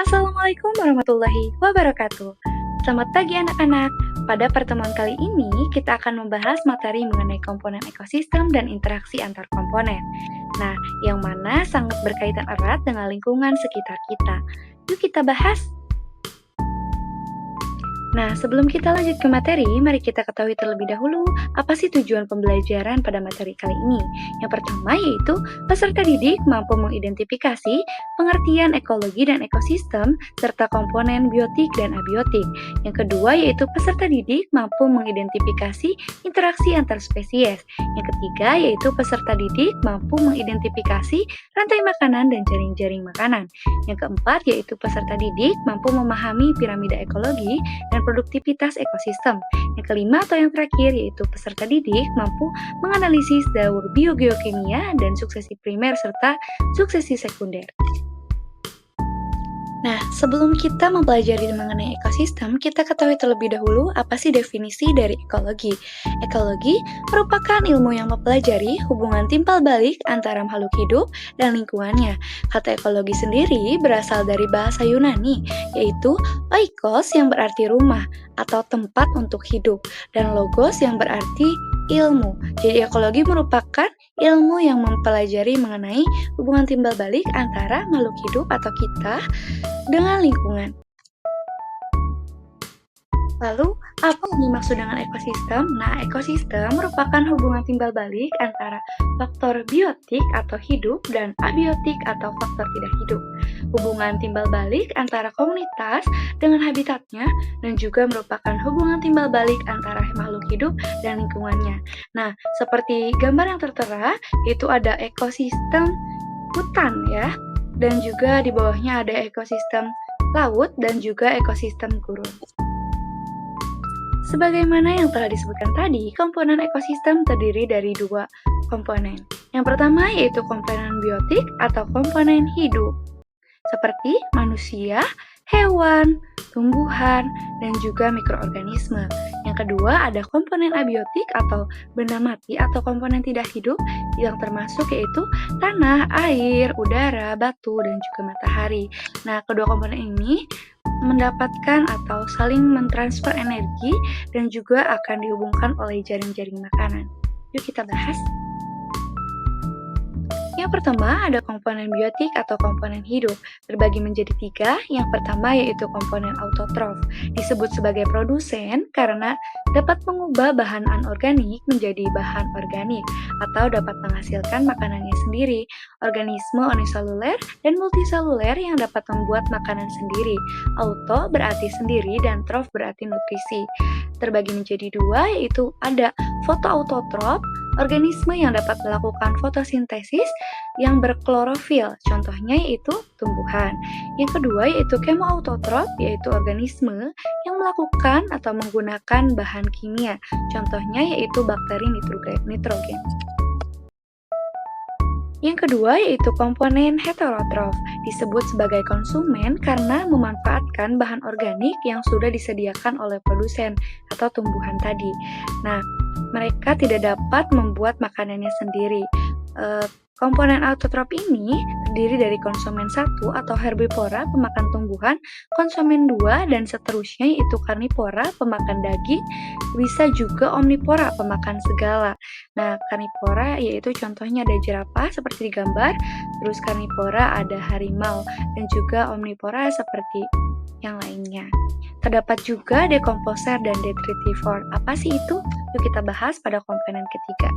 Assalamualaikum warahmatullahi wabarakatuh. Selamat pagi anak-anak. Pada pertemuan kali ini, kita akan membahas materi mengenai komponen ekosistem dan interaksi antar komponen. Nah, yang mana sangat berkaitan erat dengan lingkungan sekitar kita. Yuk kita bahas. Nah, sebelum kita lanjut ke materi, mari kita ketahui terlebih dahulu apa sih tujuan pembelajaran pada materi kali ini. Yang pertama yaitu peserta didik mampu mengidentifikasi pengertian ekologi dan ekosistem serta komponen biotik dan abiotik. Yang kedua yaitu peserta didik mampu mengidentifikasi interaksi antar spesies. Yang ketiga yaitu peserta didik mampu mengidentifikasi rantai makanan dan jaring-jaring makanan. Yang keempat yaitu peserta didik mampu memahami piramida ekologi dan produktivitas ekosistem. Yang kelima atau yang terakhir yaitu peserta didik mampu menganalisis daur biogeokimia dan suksesi primer serta suksesi sekunder. Nah, sebelum kita mempelajari mengenai ekosistem, kita ketahui terlebih dahulu apa sih definisi dari ekologi. Ekologi merupakan ilmu yang mempelajari hubungan timpal balik antara makhluk hidup dan lingkungannya. Kata ekologi sendiri berasal dari bahasa Yunani, yaitu oikos yang berarti rumah atau tempat untuk hidup, dan logos yang berarti ilmu. Jadi ekologi merupakan ilmu yang mempelajari mengenai hubungan timbal balik antara makhluk hidup atau kita dengan lingkungan. Lalu, apa yang dimaksud dengan ekosistem? Nah, ekosistem merupakan hubungan timbal balik antara faktor biotik atau hidup dan abiotik atau faktor tidak hidup. Hubungan timbal balik antara komunitas dengan habitatnya dan juga merupakan hubungan timbal balik antara makhluk hidup dan lingkungannya. Nah, seperti gambar yang tertera, itu ada ekosistem hutan ya, dan juga di bawahnya ada ekosistem laut dan juga ekosistem gurun. Sebagaimana yang telah disebutkan tadi, komponen ekosistem terdiri dari dua komponen. Yang pertama yaitu komponen biotik atau komponen hidup, seperti manusia, hewan, tumbuhan, dan juga mikroorganisme. Yang kedua ada komponen abiotik atau benda mati atau komponen tidak hidup yang termasuk yaitu tanah, air, udara, batu, dan juga matahari. Nah, kedua komponen ini mendapatkan atau saling mentransfer energi dan juga akan dihubungkan oleh jaring-jaring makanan. Yuk kita bahas. Yang pertama ada komponen biotik atau komponen hidup, terbagi menjadi tiga. Yang pertama yaitu komponen autotrof, disebut sebagai produsen karena dapat mengubah bahan anorganik menjadi bahan organik atau dapat menghasilkan makanannya sendiri. Organisme uniseluler dan multiseluler yang dapat membuat makanan sendiri. Auto berarti sendiri dan trof berarti nutrisi. Terbagi menjadi dua yaitu ada fotoautotrof, organisme yang dapat melakukan fotosintesis yang berklorofil, contohnya yaitu tumbuhan. Yang kedua yaitu kemoautotrof, yaitu organisme yang melakukan atau menggunakan bahan kimia, contohnya yaitu bakteri nitrogen. Yang kedua yaitu komponen heterotrof, disebut sebagai konsumen karena memanfaatkan bahan organik yang sudah disediakan oleh produsen atau tumbuhan tadi. Nah, mereka tidak dapat membuat makanannya sendiri. Komponen autotrof ini terdiri dari konsumen 1 atau herbivora pemakan tumbuhan, konsumen 2 dan seterusnya yaitu karnivora pemakan daging, bisa juga omnivora pemakan segala. Nah, karnivora yaitu contohnya ada jerapah seperti di gambar, terus karnivora ada harimau dan juga omnivora seperti yang lainnya. Terdapat juga dekomposer dan detritivore. Apa sih itu? Yuk kita bahas pada komponen ketiga.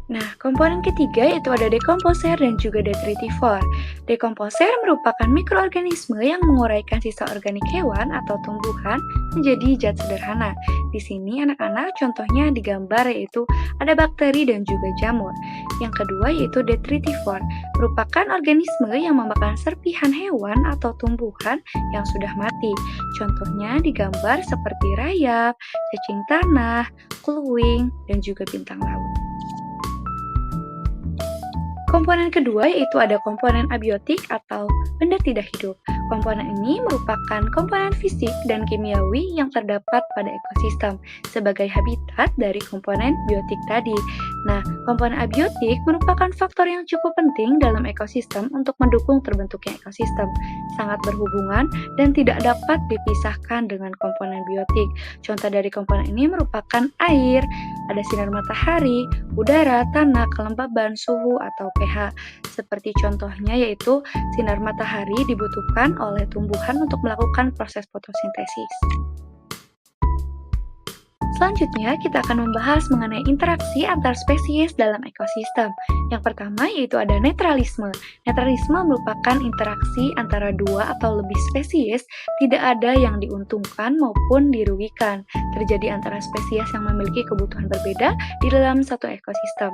Nah, komponen ketiga yaitu ada dekomposer dan juga detritivore. Dekomposer merupakan mikroorganisme yang menguraikan sisa organik hewan atau tumbuhan menjadi zat sederhana. Di sini anak-anak contohnya di gambar yaitu ada bakteri dan juga jamur. Yang kedua yaitu detritivore, merupakan organisme yang memakan serpihan hewan atau tumbuhan yang sudah mati. Contohnya di gambar seperti rayap, cacing tanah, keluing, dan juga bintang laut. Komponen kedua yaitu ada komponen abiotik atau benda tidak hidup. Komponen ini merupakan komponen fisik dan kimiawi yang terdapat pada ekosistem sebagai habitat dari komponen biotik tadi. Nah, komponen abiotik merupakan faktor yang cukup penting dalam ekosistem untuk mendukung terbentuknya ekosistem, sangat berhubungan dan tidak dapat dipisahkan dengan komponen biotik. Contoh dari komponen ini merupakan air, ada sinar matahari, udara, tanah, kelembaban, suhu, atau pH. Seperti contohnya yaitu sinar matahari dibutuhkan oleh tumbuhan untuk melakukan proses fotosintesis. Selanjutnya, kita akan membahas mengenai interaksi antar spesies dalam ekosistem. Yang pertama yaitu ada netralisme. Netralisme merupakan interaksi antara dua atau lebih spesies, tidak ada yang diuntungkan maupun dirugikan. Terjadi antara spesies yang memiliki kebutuhan berbeda di dalam satu ekosistem.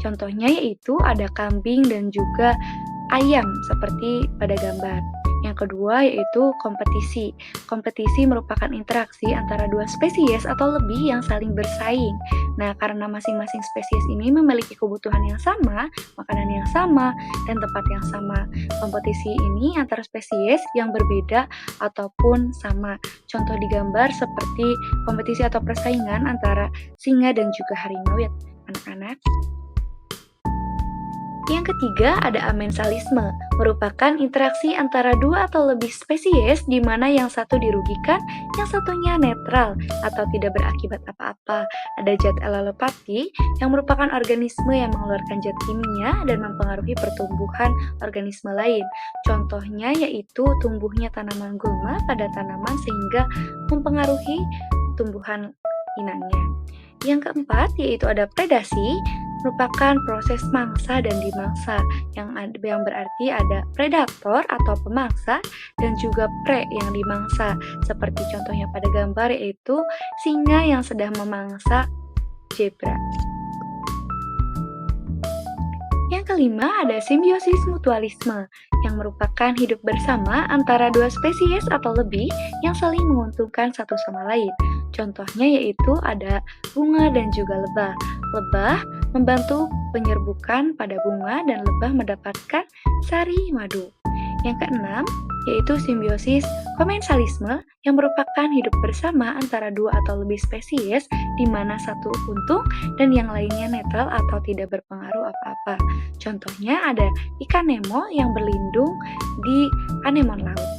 Contohnya yaitu ada kambing dan juga ayam seperti pada gambar. Yang kedua yaitu kompetisi. Kompetisi merupakan interaksi antara dua spesies atau lebih yang saling bersaing. Nah, karena masing-masing spesies ini memiliki kebutuhan yang sama, makanan yang sama, dan tempat yang sama. Kompetisi ini antara spesies yang berbeda ataupun sama. Contoh di gambar seperti kompetisi atau persaingan antara singa dan juga harimau ya, anak-anak. Yang ketiga ada amensalisme, merupakan interaksi antara dua atau lebih spesies di mana yang satu dirugikan, yang satunya netral atau tidak berakibat apa-apa. Ada zat alelopati yang merupakan organisme yang mengeluarkan zat kimia dan mempengaruhi pertumbuhan organisme lain. Contohnya yaitu tumbuhnya tanaman gulma pada tanaman sehingga mempengaruhi tumbuhan inangnya. Yang keempat yaitu ada predasi, merupakan proses mangsa dan dimangsa yang berarti ada predator atau pemangsa dan juga pre yang dimangsa. Seperti contohnya pada gambar yaitu singa yang sedang memangsa zebra. Yang kelima ada simbiosis mutualisme yang merupakan hidup bersama antara dua spesies atau lebih yang saling menguntungkan satu sama lain. Contohnya yaitu ada bunga dan juga lebah. Lebah membantu penyerbukan pada bunga dan lebah mendapatkan sari madu. Yang keenam yaitu simbiosis komensalisme yang merupakan hidup bersama antara dua atau lebih spesies di mana satu untung dan yang lainnya netral atau tidak berpengaruh apa-apa. Contohnya ada ikan Nemo yang berlindung di anemon laut.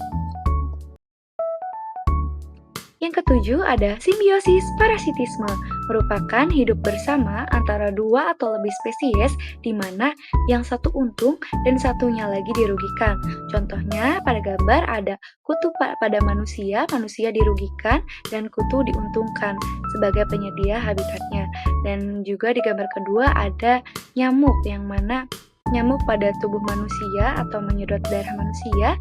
Yang ketujuh ada simbiosis parasitisme, merupakan hidup bersama antara dua atau lebih spesies di mana yang satu untung dan satunya lagi dirugikan. Contohnya pada gambar ada kutu pada manusia, manusia dirugikan dan kutu diuntungkan sebagai penyedia habitatnya. Dan juga di gambar kedua ada nyamuk yang mana nyamuk pada tubuh manusia atau menyedot darah manusia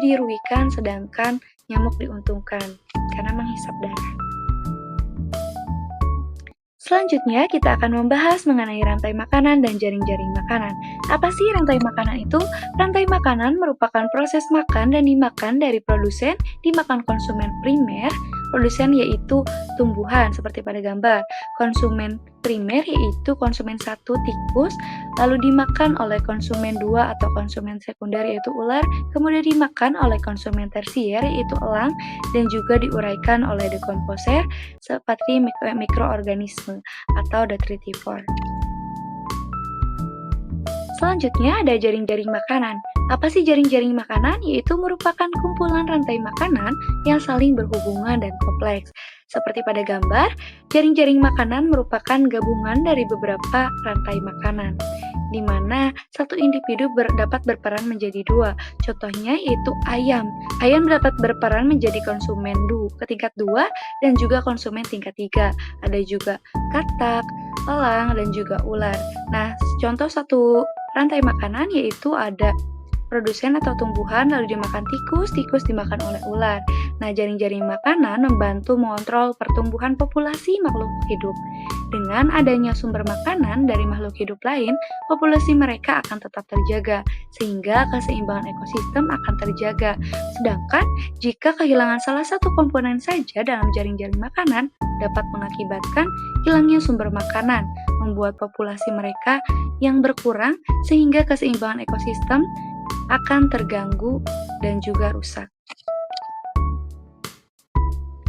dirugikan sedangkan nyamuk diuntungkan karena menghisap darah. Selanjutnya, kita akan membahas mengenai rantai makanan dan jaring-jaring makanan. Apa sih rantai makanan itu? Rantai makanan merupakan proses makan dan dimakan dari produsen, dimakan konsumen primer. Produsen yaitu tumbuhan, seperti pada gambar. Konsumen primer yaitu konsumen satu tikus, lalu dimakan oleh konsumen dua atau konsumen sekunder yaitu ular, kemudian dimakan oleh konsumen tersier yaitu elang, dan juga diuraikan oleh dekomposer seperti mikroorganisme atau detritivore. Selanjutnya ada jaring-jaring makanan. Apa sih jaring-jaring makanan? Yaitu merupakan kumpulan rantai makanan yang saling berhubungan dan kompleks. Seperti pada gambar, jaring-jaring makanan merupakan gabungan dari beberapa rantai makanan, di mana satu individu dapat berperan menjadi dua. Contohnya yaitu ayam. Ayam dapat berperan menjadi konsumen tingkat 2 dan juga konsumen tingkat 3. Ada juga katak, elang, dan juga ular. Nah, contoh satu rantai makanan yaitu ada produsen atau tumbuhan lalu dimakan tikus, tikus dimakan oleh ular. Nah, jaring-jaring makanan membantu mengontrol pertumbuhan populasi makhluk hidup. Dengan adanya sumber makanan dari makhluk hidup lain, populasi mereka akan tetap terjaga, sehingga keseimbangan ekosistem akan terjaga. Sedangkan, jika kehilangan salah satu komponen saja dalam jaring-jaring makanan, dapat mengakibatkan hilangnya sumber makanan, membuat populasi mereka yang berkurang, sehingga keseimbangan ekosistem akan terganggu dan juga rusak.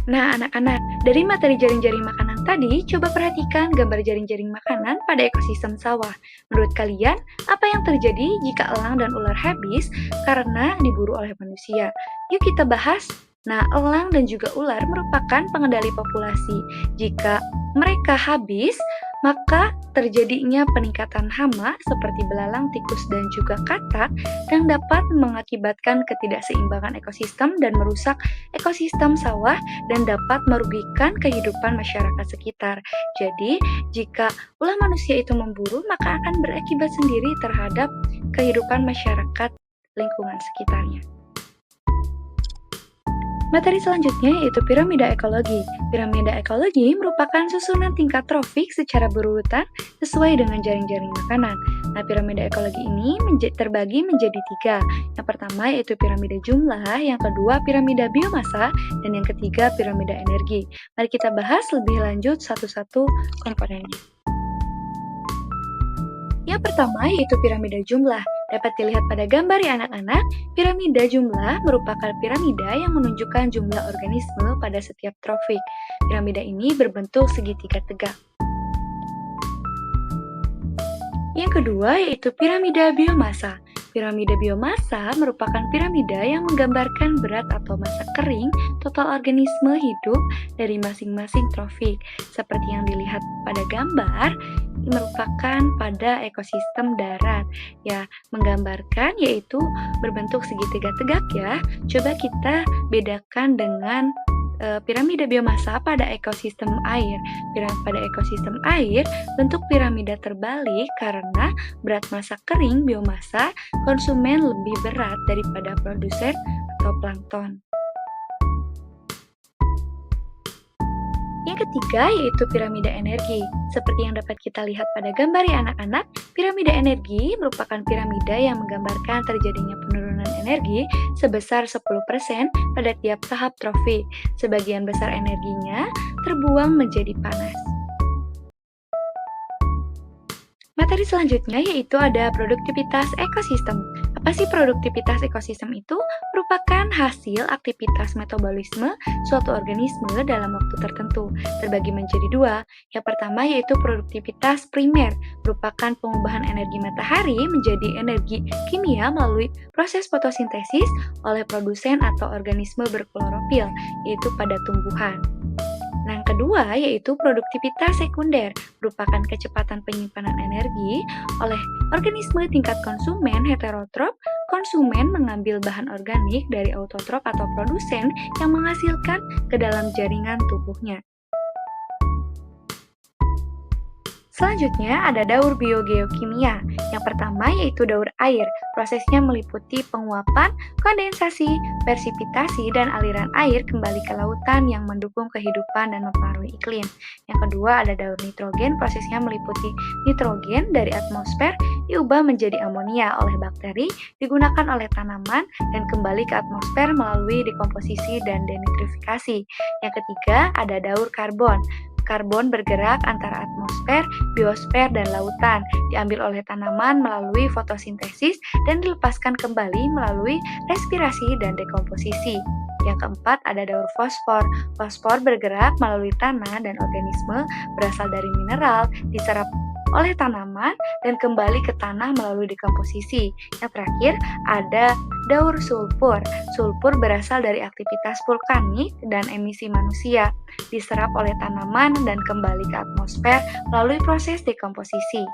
Nah, anak-anak, dari materi jaring-jaring makanan Tadi, coba perhatikan gambar jaring-jaring makanan pada ekosistem sawah. Menurut kalian, apa yang terjadi jika elang dan ular habis karena diburu oleh manusia? Yuk kita bahas. Nah, elang dan juga ular merupakan pengendali populasi. Jika mereka habis, maka terjadinya peningkatan hama seperti belalang, tikus, dan juga katak yang dapat mengakibatkan ketidakseimbangan ekosistem dan merusak ekosistem sawah dan dapat merugikan kehidupan masyarakat sekitar. Jadi, jika ulah manusia itu memburu, maka akan berakibat sendiri terhadap kehidupan masyarakat lingkungan sekitarnya. Materi selanjutnya yaitu piramida ekologi. Piramida ekologi merupakan susunan tingkat trofik secara berurutan sesuai dengan jaring-jaring makanan. Nah, piramida ekologi ini terbagi menjadi tiga. Yang pertama yaitu piramida jumlah, yang kedua piramida biomasa, dan yang ketiga piramida energi. Mari kita bahas lebih lanjut satu-satu komponennya. Yang pertama yaitu piramida jumlah. Dapat dilihat pada gambar ya anak-anak, piramida jumlah merupakan piramida yang menunjukkan jumlah organisme pada setiap trofik. Piramida ini berbentuk segitiga tegak. Yang kedua yaitu piramida biomasa. Piramida biomasa merupakan piramida yang menggambarkan berat atau massa kering total organisme hidup dari masing-masing trofik. Seperti yang dilihat pada gambar, merupakan pada ekosistem darat. Ya, menggambarkan yaitu berbentuk segitiga tegak ya. Coba kita bedakan dengan piramida biomasa pada ekosistem air. Pada ekosistem air, bentuk piramida terbalik karena berat massa kering biomasa konsumen lebih berat daripada produsen atau plankton. Yang ketiga yaitu piramida energi. Seperti yang dapat kita lihat pada gambar ya anak-anak, piramida energi merupakan piramida yang menggambarkan terjadinya penurunan energi sebesar 10% pada tiap tahap trofik. Sebagian besar energinya terbuang menjadi panas. Materi selanjutnya yaitu ada produktivitas ekosistem. Apa sih produktivitas ekosistem itu? Merupakan hasil aktivitas metabolisme suatu organisme dalam waktu tertentu, terbagi menjadi dua. Yang pertama yaitu produktivitas primer, merupakan pengubahan energi matahari menjadi energi kimia melalui proses fotosintesis oleh produsen atau organisme berklorofil, yaitu pada tumbuhan. Nah, yang kedua yaitu produktivitas sekunder, merupakan kecepatan penyimpanan energi oleh organisme tingkat konsumen heterotrof. Konsumen mengambil bahan organik dari autotrof atau produsen yang menghasilkan ke dalam jaringan tubuhnya. Selanjutnya ada daur biogeokimia. Yang pertama yaitu daur air. Prosesnya meliputi penguapan, kondensasi, persipitasi, dan aliran air kembali ke lautan yang mendukung kehidupan dan mempengaruhi iklim. Yang kedua ada daur nitrogen. Prosesnya meliputi nitrogen dari atmosfer diubah menjadi amonia oleh bakteri, digunakan oleh tanaman, dan kembali ke atmosfer melalui dekomposisi dan denitrifikasi. Yang ketiga ada daur karbon. Karbon bergerak antara atmosfer, biosfer, dan lautan, diambil oleh tanaman melalui fotosintesis dan dilepaskan kembali melalui respirasi dan dekomposisi. Yang keempat ada daur fosfor. Fosfor bergerak melalui tanah dan organisme berasal dari mineral, diserap oleh tanaman dan kembali ke tanah melalui dekomposisi. Yang terakhir ada daur sulfur. Sulfur berasal dari aktivitas vulkanik dan emisi manusia, diserap oleh tanaman dan kembali ke atmosfer melalui proses dekomposisi.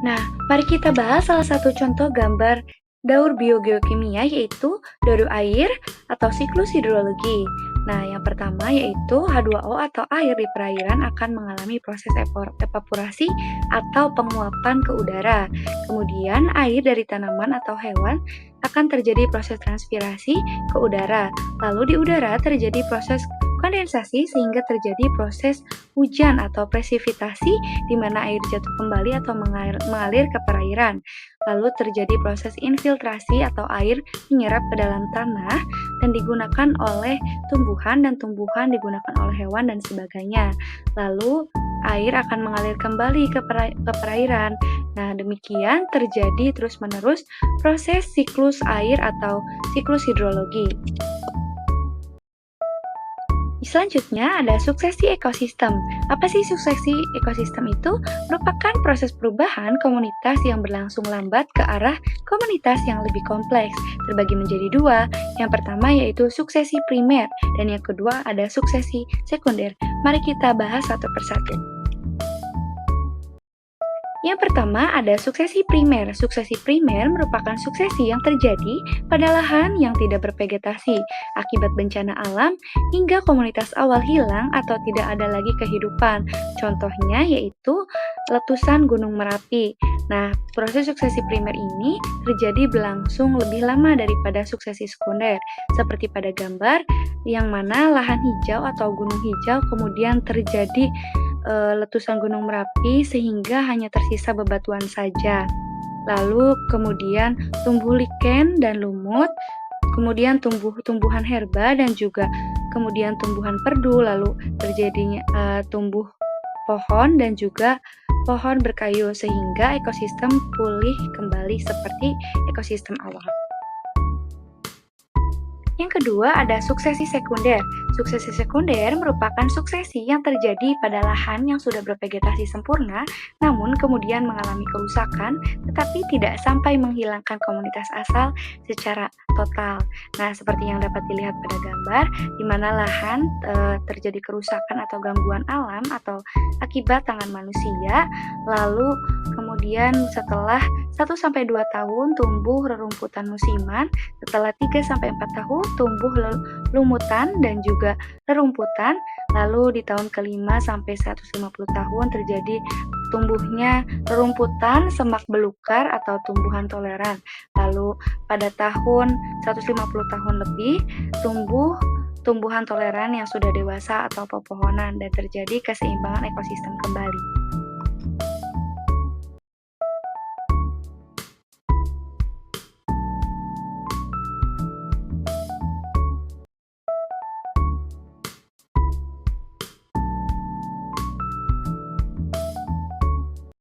Nah, mari kita bahas salah satu contoh gambar daur biogeokimia yaitu daur air atau siklus hidrologi. Nah, yang pertama yaitu H2O atau air di perairan akan mengalami proses evaporasi atau penguapan ke udara. Kemudian air dari tanaman atau hewan akan terjadi proses transpirasi ke udara. Lalu di udara terjadi proses kondensasi sehingga terjadi proses hujan atau presipitasi di mana air jatuh kembali atau mengalir ke perairan. Lalu terjadi proses infiltrasi atau air menyerap ke dalam tanah dan digunakan oleh tumbuhan dan tumbuhan digunakan oleh hewan dan sebagainya. Lalu air akan mengalir kembali ke perairan. Nah, demikian terjadi terus-menerus proses siklus air atau siklus hidrologi. Selanjutnya ada suksesi ekosistem. Apa sih suksesi ekosistem itu? Merupakan proses perubahan komunitas yang berlangsung lambat ke arah komunitas yang lebih kompleks, terbagi menjadi dua. Yang pertama yaitu suksesi primer, dan yang kedua ada suksesi sekunder. Mari kita bahas satu persatu. Yang pertama ada suksesi primer. Suksesi primer merupakan suksesi yang terjadi pada lahan yang tidak bervegetasi akibat bencana alam hingga komunitas awal hilang atau tidak ada lagi kehidupan. Contohnya yaitu letusan Gunung Merapi. Nah, proses suksesi primer ini terjadi berlangsung lebih lama daripada suksesi sekunder, seperti pada gambar yang mana lahan hijau atau gunung hijau kemudian terjadi letusan Gunung Merapi sehingga hanya tersisa bebatuan saja. Lalu kemudian tumbuh lichen dan lumut, kemudian tumbuhan herba dan juga kemudian tumbuhan perdu, lalu terjadinya tumbuh pohon dan juga pohon berkayu sehingga ekosistem pulih kembali seperti ekosistem awal. Yang kedua ada suksesi sekunder. Suksesi sekunder merupakan suksesi yang terjadi pada lahan yang sudah bervegetasi sempurna, namun kemudian mengalami kerusakan, tetapi tidak sampai menghilangkan komunitas asal secara total. Nah, seperti yang dapat dilihat pada gambar, di mana lahan terjadi kerusakan atau gangguan alam atau akibat tangan manusia, lalu kemudian setelah 1-2 tahun tumbuh rerumputan musiman, setelah 3-4 tahun tumbuh lumutan dan juga rerumputan, lalu di tahun kelima sampai 150 tahun terjadi tumbuhnya rerumputan, semak belukar atau tumbuhan toleran. Lalu pada tahun 150 tahun lebih tumbuh tumbuhan toleran yang sudah dewasa atau pepohonan dan terjadi keseimbangan ekosistem kembali.